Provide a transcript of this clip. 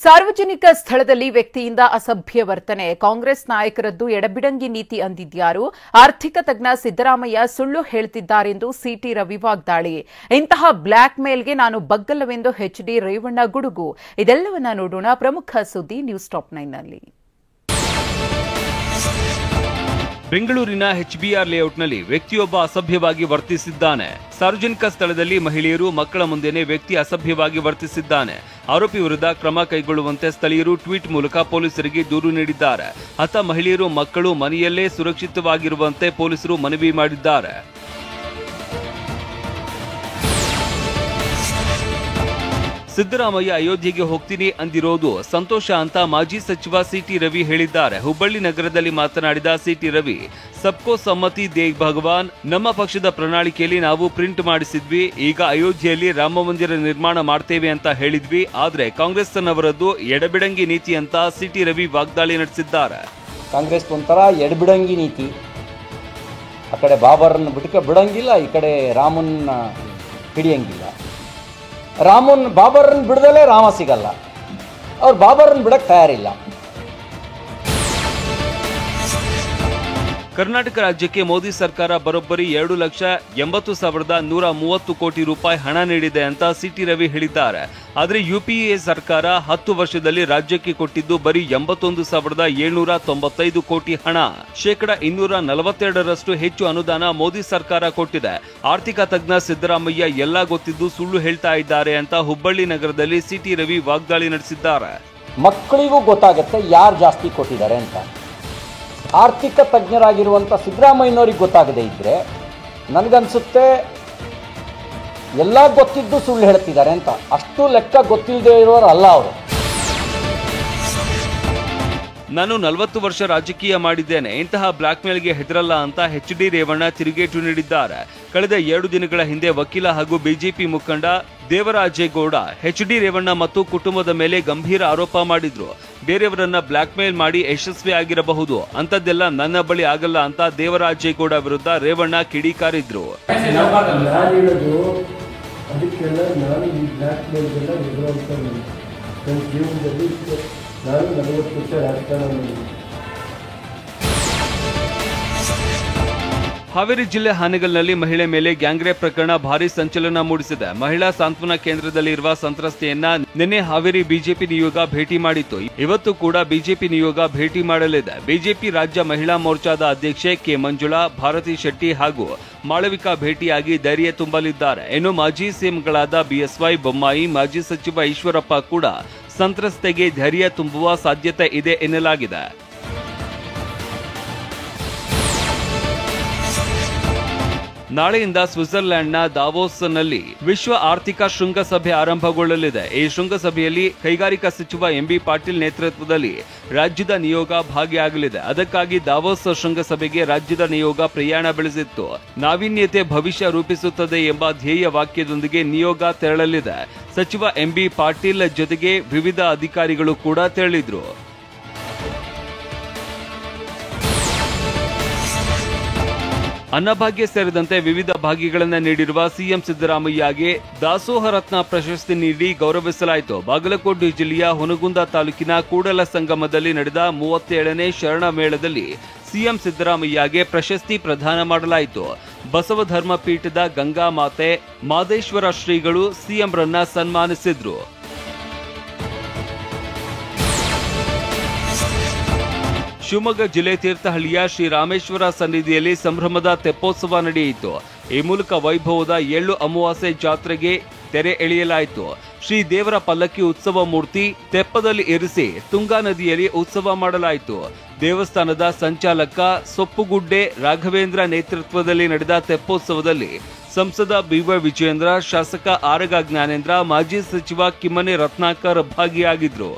ಸಾರ್ವಜನಿಕ ಸ್ಥಳದಲ್ಲಿ ವ್ಯಕ್ತಿಯಿಂದ ಅಸಭ್ಯ ವರ್ತನೆ ಕಾಂಗ್ರೆಸ್ ನಾಯಕರದ್ದು ಎಡಬಿಡಂಗಿ ನೀತಿ ಅಂದಿದ್ಯಾರು ಆರ್ಥಿಕ ತಜ್ಞ ಸಿದ್ದರಾಮಯ್ಯ ಸುಳ್ಳು ಹೇಳುತ್ತಿದ್ದಾರೆಂದು ಸಿಟಿ ರವಿ ವಾಗ್ದಾಳಿ ಇಂತಹ ಬ್ಲಾಕ್ ಮೇಲ್ಗೆ ನಾನು ಬಗ್ಗಲ್ಲವೆಂದು ಎಚ್ಡಿ ರೇವಣ್ಣ ಗುಡುಗು ಇದೆಲ್ಲವನ್ನ ನೋಡೋಣ ಪ್ರಮುಖ ಸುದ್ದಿ ನ್ಯೂಸ್ ಟಾಪ್ 9 ನಲ್ಲಿ ಬೆಂಗಳೂರಿನ ಎಚ್ಬಿಆರ್ ಲೇಔಟ್ನಲ್ಲಿ ವ್ಯಕ್ತಿಯೊಬ್ಬ ಅಸಭ್ಯವಾಗಿ ವರ್ತಿಸಿದ್ದಾನೆ. ಸಾರ್ವಜನಿಕ ಸ್ಥಳದಲ್ಲಿ ಮಹಿಳೆಯರು ಮಕ್ಕಳ ಮುಂದೆನೇ ವ್ಯಕ್ತಿ ಅಸಭ್ಯವಾಗಿ ವರ್ತಿಸಿದ್ದಾನೆ. ಆರೋಪಿ ವಿರುದ್ಧ ಕ್ರಮ ಕೈಗೊಳ್ಳುವಂತೆ ಸ್ಥಳೀಯರು ಟ್ವೀಟ್ ಮೂಲಕ ಪೊಲೀಸರಿಗೆ ದೂರು ನೀಡಿದ್ದಾರೆ. ಹತ ಮಹಿಳೆಯರು ಮಕ್ಕಳು ಮನೆಯಲ್ಲೇ ಸುರಕ್ಷಿತವಾಗಿರುವಂತೆ ಪೊಲೀಸರು ಮನವಿ ಮಾಡಿದ್ದಾರೆ. ಸಿದ್ದರಾಮಯ್ಯ ಅಯೋಧ್ಯೆಗೆ ಹೋಗ್ತೀನಿ ಅಂದಿರೋದು ಸಂತೋಷ ಅಂತ ಮಾಜಿ ಸಚಿವ ಸಿಟಿ ರವಿ ಹೇಳಿದ್ದಾರೆ. ಹುಬ್ಬಳ್ಳಿ ನಗರದಲ್ಲಿ ಮಾತನಾಡಿದ ಸಿಟಿ ರವಿ, ಸಬ್ಕೋ ಸಮ್ಮತಿ ದೇಗ್ ಭಗವಾನ್, ನಮ್ಮ ಪಕ್ಷದ ಪ್ರಣಾಳಿಕೆಯಲ್ಲಿ ನಾವು ಪ್ರಿಂಟ್ ಮಾಡಿಸಿದ್ವಿ. ಈಗ ಅಯೋಧ್ಯೆಯಲ್ಲಿ ರಾಮ ಮಂದಿರ ನಿರ್ಮಾಣ ಮಾಡ್ತೇವೆ ಅಂತ ಹೇಳಿದ್ವಿ. ಆದ್ರೆ ಕಾಂಗ್ರೆಸ್ನವರದ್ದು ಎಡಬಿಡಂಗಿ ನೀತಿ ಅಂತ ಸಿಟಿ ರವಿ ವಾಗ್ದಾಳಿ ನಡೆಸಿದ್ದಾರೆ. ಕಾಂಗ್ರೆಸ್ ಒಂಥರ ಎಡಬಿಡಂಗಿ ನೀತಿ. ಆ ಕಡೆ ಬಾಬರ್ನ ಬಿಡಂಗಿಲ್ಲ, ಈ ಕಡೆ ರಾಮನ್ನ ಹಿಡಿಯಂಗಿಲ್ಲ. ಬಾಬರ್ನ ಬಿಡದಲ್ಲೇ ರಾಮ ಸಿಗಲ್ಲ. ಅವ್ರು ಬಾಬರ್ನ ಬಿಡಕ್ಕೆ ತಯಾರಿಲ್ಲ. ಕರ್ನಾಟಕ ರಾಜ್ಯಕ್ಕೆ ಮೋದಿ ಸರ್ಕಾರ ಬರೋಬ್ಬರಿ 2,80,130 ಕೋಟಿ ರೂಪಾಯಿ ಹಣ ನೀಡಿದೆ ಅಂತ ಸಿಟಿ ರವಿ ಹೇಳಿದ್ದಾರೆ. ಆದರೆ ಯುಪಿಎ ಸರ್ಕಾರ 10 ವರ್ಷದಲ್ಲಿ ರಾಜ್ಯಕ್ಕೆ ಕೊಟ್ಟಿದ್ದು ಬರೀ 81,795 ಕೋಟಿ ಹಣ. ಶೇಕಡ 242ರಷ್ಟು ಹೆಚ್ಚು ಅನುದಾನ ಮೋದಿ ಸರ್ಕಾರ ಕೊಟ್ಟಿದೆ. ಆರ್ಥಿಕ ತಜ್ಞ ಸಿದ್ದರಾಮಯ್ಯ ಎಲ್ಲ ಗೊತ್ತಿದ್ದು ಸುಳ್ಳು ಹೇಳ್ತಾ ಇದ್ದಾರೆ ಅಂತ ಹುಬ್ಬಳ್ಳಿ ನಗರದಲ್ಲಿ ಸಿಟಿ ರವಿ ವಾಗ್ದಾಳಿ ನಡೆಸಿದ್ದಾರೆ. ಮಕ್ಕಳಿಗೂ ಗೊತ್ತಾಗುತ್ತೆ ಯಾರು ಜಾಸ್ತಿ ಕೊಟ್ಟಿದ್ದಾರೆ ಅಂತ. ಆರ್ಥಿಕ ತಜ್ಞರಾಗಿರುವಂಥ ಸಿದ್ದರಾಮಯ್ಯನವ್ರಿಗೆ ಗೊತ್ತಾಗದೇ ಇದ್ದರೆ ನನಗನ್ಸುತ್ತೆ ಎಲ್ಲ ಗೊತ್ತಿದ್ದು ಸುಳ್ಳು ಹೇಳ್ತಿದ್ದಾರೆ ಅಂತ. ಅಷ್ಟು ಲೆಕ್ಕ ಗೊತ್ತಿಲ್ಲದೆ ಇರೋರು ಅಲ್ಲ ಅವರು. ನಾನು 40 ವರ್ಷ ರಾಜಕೀಯ ಮಾಡಿದ್ದೇನೆ, ಇಂತಹ ಬ್ಲಾಕ್ ಮೇಲ್ಗೆ ಹೆದರಲ್ಲ ಅಂತ ಎಚ್ಡಿ ರೇವಣ್ಣ ತಿರುಗೇಟು ನೀಡಿದ್ದಾರೆ. ಕಳೆದ 2 ದಿನಗಳ ಹಿಂದೆ ವಕೀಲ ಹಾಗೂ ಬಿಜೆಪಿ ಮುಖಂಡ ದೇವರಾಜೇಗೌಡ ಎಚ್ಡಿ ರೇವಣ್ಣ ಮತ್ತು ಕುಟುಂಬದ ಮೇಲೆ ಗಂಭೀರ ಆರೋಪ ಮಾಡಿದ್ರು. ಬೇರೆಯವರನ್ನ ಬ್ಲಾಕ್ ಮೇಲ್ ಮಾಡಿ ಯಶಸ್ವಿ ಆಗಿರಬಹುದು, ಅಂತದ್ದೆಲ್ಲ ನನ್ನ ಬಳಿ ಆಗಲ್ಲ ಅಂತ ದೇವರಾಜೇಗೌಡ ವಿರುದ್ಧ ರೇವಣ್ಣ ಕಿಡಿಕಾರಿದ್ರು. ಹಾವೇರಿ ಜಿಲ್ಲೆ ಹಾನಗಲ್ನಲ್ಲಿ ಮಹಿಳೆ ಮೇಲೆ ಗ್ಯಾಂಗ್ರೇಪ್ ಪ್ರಕರಣ ಭಾರೀ ಸಂಚಲನ ಮೂಡಿಸಿದೆ. ಮಹಿಳಾ ಸಾಂತ್ವನ ಕೇಂದ್ರದಲ್ಲಿ ಇರುವ ಸಂತ್ರಸ್ತೆಯನ್ನ ನಿನ್ನೆ ಹಾವೇರಿ ಬಿಜೆಪಿ ನಿಯೋಗ ಭೇಟಿ ಮಾಡಿತ್ತು. ಇವತ್ತು ಕೂಡ ಬಿಜೆಪಿ ನಿಯೋಗ ಭೇಟಿ ಮಾಡಲಿದೆ. ಬಿಜೆಪಿ ರಾಜ್ಯ ಮಹಿಳಾ ಮೋರ್ಚಾದ ಅಧ್ಯಕ್ಷೆ ಕೆ ಮಂಜುಳಾ, ಭಾರತಿ ಶೆಟ್ಟಿ ಹಾಗೂ ಮಾಳವಿಕಾ ಭೇಟಿಯಾಗಿ ಧೈರ್ಯ ತುಂಬಲಿದ್ದಾರೆ. ಇನ್ನು ಮಾಜಿ ಸಿಎಂಗಳಾದ ಬಿಎಸ್ವೈ ಬೊಮ್ಮಾಯಿ, ಮಾಜಿ ಸಚಿವ ಈಶ್ವರಪ್ಪ ಕೂಡ ಸಂತ್ರಸ್ತೆಗೆ ಧೈರ್ಯ ತುಂಬುವ ಸಾಧ್ಯತೆ ಇದೆ ಎನ್ನಲಾಗಿದೆ. ನಾಳೆಯಿಂದ ಸ್ವಿಟ್ಜರ್ಲೆಂಡ್ನ ದಾವೋಸ್ನಲ್ಲಿ ವಿಶ್ವ ಆರ್ಥಿಕ ಶೃಂಗಸಭೆ ಆರಂಭಗೊಳ್ಳಲಿದೆ. ಈ ಶೃಂಗಸಭೆಯಲ್ಲಿ ಕೈಗಾರಿಕಾ ಸಚಿವ ಎಂಬಿ ಪಾಟೀಲ್ ನೇತೃತ್ವದಲ್ಲಿ ರಾಜ್ಯದ ನಿಯೋಗ ಭಾಗಿಯಾಗಲಿದೆ. ಅದಕ್ಕಾಗಿ ದಾವೋಸ್ ಶೃಂಗಸಭೆಗೆ ರಾಜ್ಯದ ನಿಯೋಗ ಪ್ರಯಾಣ ಬೆಳೆಸಿತ್ತು. ನಾವೀನ್ಯತೆ ಭವಿಷ್ಯ ರೂಪಿಸುತ್ತದೆ ಎಂಬ ಧ್ಯೇಯ ವಾಕ್ಯದೊಂದಿಗೆ ನಿಯೋಗ ತೆರಳಲಿದೆ. ಸಚಿವ ಎಂಬಿ ಪಾಟೀಲ್ ಜೊತೆಗೆ ವಿವಿಧ ಅಧಿಕಾರಿಗಳು ಕೂಡ ತೆರಳಿದ್ರು. ಅನ್ನಭಾಗ್ಯ ಸೇರಿದಂತೆ ವಿವಿಧ ಭಾಗ್ಯಗಳನ್ನು ನೀಡಿರುವ ಸಿಎಂ ಸಿದ್ದರಾಮಯ್ಯಗೆ ದಾಸೋಹ ರತ್ನ ಪ್ರಶಸ್ತಿ ನೀಡಿ ಗೌರವಿಸಲಾಯಿತು. ಬಾಗಲಕೋಟೆ ಜಿಲ್ಲೆಯ ಹುನಗುಂದ ತಾಲೂಕಿನ ಕೂಡಲ ಸಂಗಮದಲ್ಲಿ ನಡೆದ 37ನೇ ಶರಣ ಮೇಳದಲ್ಲಿ ಸಿಎಂ ಸಿದ್ದರಾಮಯ್ಯಗೆ ಪ್ರಶಸ್ತಿ ಪ್ರದಾನ ಮಾಡಲಾಯಿತು. ಬಸವ ಧರ್ಮ ಪೀಠದ ಗಂಗಾ ಮಾತೆ ಮಾದೇಶ್ವರ ಶ್ರೀಗಳು ಸಿಎಂರನ್ನ ಸನ್ಮಾನಿಸಿದ್ರು. ಶಿವಮೊಗ್ಗ ಜಿಲ್ಲೆ ತೀರ್ಥಹಳ್ಳಿಯ ಶ್ರೀ ರಾಮೇಶ್ವರ ಸನ್ನಿಧಿಯಲ್ಲಿ ಸಂಭ್ರಮದ ತೆಪ್ಪೋತ್ಸವ ನಡೆಯಿತು. ಈ ಮೂಲಕ ವೈಭವದ ಎಳ್ಳು ಅಮಾವಾಸ್ಯೆ ಜಾತ್ರೆಗೆ ತೆರೆ ಎಳೆಯಲಾಯಿತು. ಶ್ರೀ ದೇವರ ಪಲ್ಲಕ್ಕಿ ಉತ್ಸವ ಮೂರ್ತಿ ತೆಪ್ಪದಲ್ಲಿ ಇರಿಸಿ ತುಂಗಾ ನದಿಯಲ್ಲಿ ಉತ್ಸವ ಮಾಡಲಾಯಿತು. ದೇವಸ್ಥಾನದ ಸಂಚಾಲಕ ಸೊಪ್ಪುಗುಡ್ಡೆ ರಾಘವೇಂದ್ರ ನೇತೃತ್ವದಲ್ಲಿ ನಡೆದ ತೆಪ್ಪೋತ್ಸವದಲ್ಲಿ ಸಂಸದ ಬಿವೈ ವಿಜಯೇಂದ್ರ, ಶಾಸಕ ಆರಗ ಜ್ಞಾನೇಂದ್ರ, ಮಾಜಿ ಸಚಿವ ಕಿಮ್ಮನೆ ರತ್ನಾಕರ್ ಭಾಗಿಯಾಗಿದ್ರು.